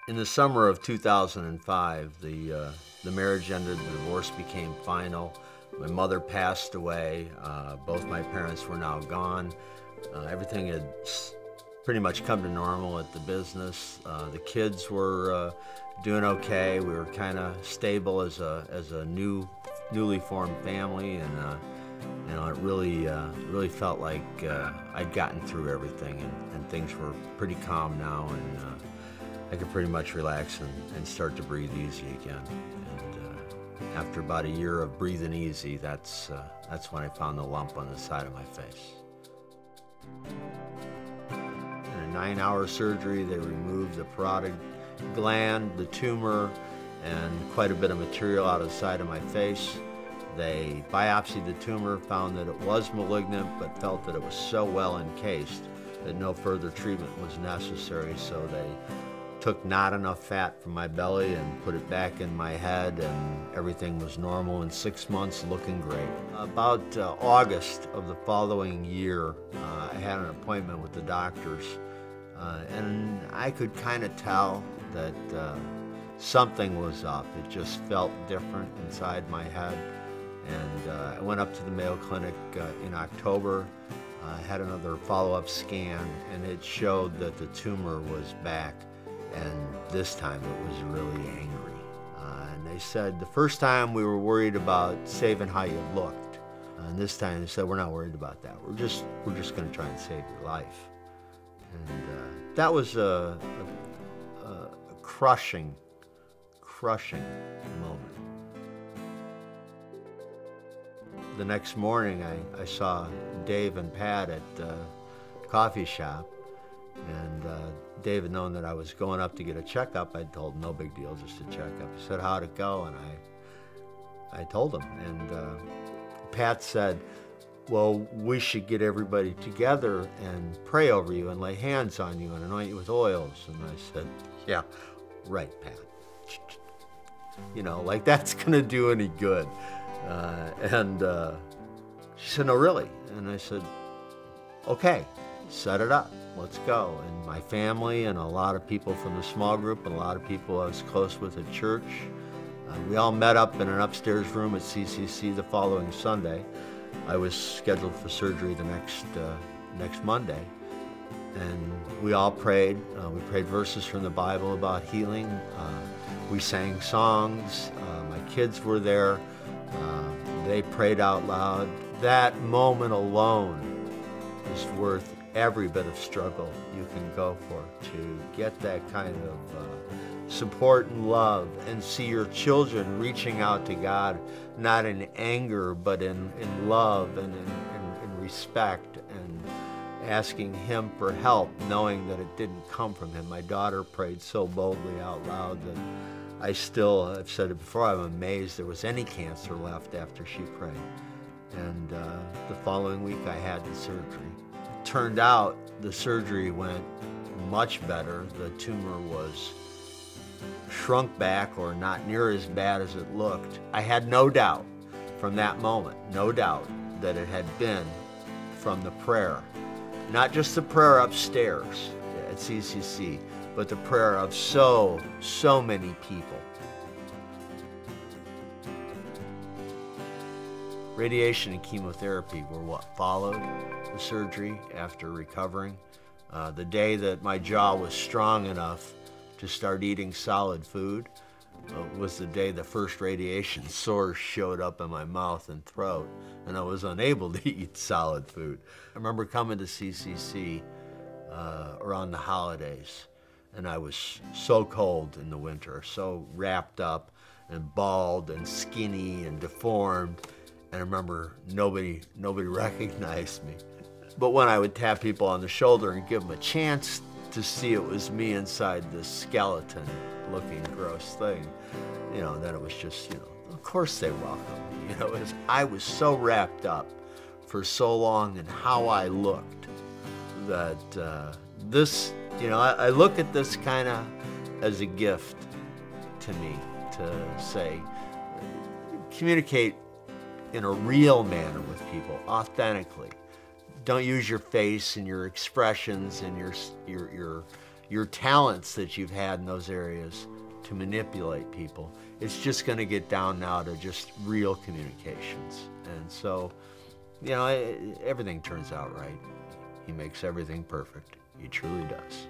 In the summer of 2005, the marriage ended, the divorce became final. My mother passed away. Both my parents were now gone. Everything had pretty much come to normal at the business. The kids were doing okay. We were kind of stable as a newly formed family, and it really felt like I'd gotten through everything, and things were pretty calm now, and I could pretty much relax and start to breathe easy again. And after about a year of breathing easy, that's when I found the lump on the side of my face. In a 9-hour surgery, they removed the parotid gland, the tumor, and quite a bit of material out of the side of my face. They biopsied the tumor, found that it was malignant, but felt that it was so well encased that no further treatment was necessary, so they took not enough fat from my belly and put it back in my head, and everything was normal in 6 months, looking great. About August of the following year, I had an appointment with the doctors, and I could kind of tell that something was up. It just felt different inside my head. And I went up to the Mayo Clinic in October, had another follow-up scan, and it showed that the tumor was back. And this time it was really angry. And they said the first time we were worried about saving how you looked. And this time they said, we're not worried about that. We're just going to try and save your life. And that was a crushing moment. The next morning I saw Dave and Pat at the coffee shop. And Dave had known that I was going up to get a checkup. I told him, no big deal, just a checkup. He said, how'd it go? And I told him. And Pat said, well, we should get everybody together and pray over you and lay hands on you and anoint you with oils. And I said, yeah, right, Pat. You know, like that's going to do any good. And she said, no, really? And I said, okay, set it up. Let's go. And my family and a lot of people from the small group and a lot of people I was close with at church, we all met up in an upstairs room at CCC the following Sunday. I was scheduled for surgery the next Monday. And we all prayed. We prayed verses from the Bible about healing. We sang songs. My kids were there. They prayed out loud. That moment alone is worth every bit of struggle you can go for to get that kind of support and love, and see your children reaching out to God, not in anger, but in love and in respect, and asking Him for help, knowing that it didn't come from Him. My daughter prayed so boldly out loud that I still, I've said it before, I'm amazed there was any cancer left after she prayed. And the following week I had the surgery. Turned out the surgery went much better. The tumor was shrunk back, or not near as bad as it looked. I had no doubt from that moment, no doubt that it had been from the prayer. Not just the prayer upstairs at CCC, but the prayer of so many people. Radiation and chemotherapy were what followed the surgery after recovering. The day that my jaw was strong enough to start eating solid food was the day the first radiation source showed up in my mouth and throat, and I was unable to eat solid food. I remember coming to CCC around the holidays, and I was so cold in the winter, so wrapped up and bald and skinny and deformed. And I remember nobody recognized me. But when I would tap people on the shoulder and give them a chance to see it was me inside this skeleton-looking gross thing, you know, then it was just, you know, of course they welcomed me. You know, I was so wrapped up for so long in how I looked that this, you know, I look at this kind of as a gift to me to say, communicate in a real manner with people, authentically. Don't use your face and your expressions and your talents that you've had in those areas to manipulate people. It's just going to get down now to just real communications. And so, you know, everything turns out right. He makes everything perfect. He truly does.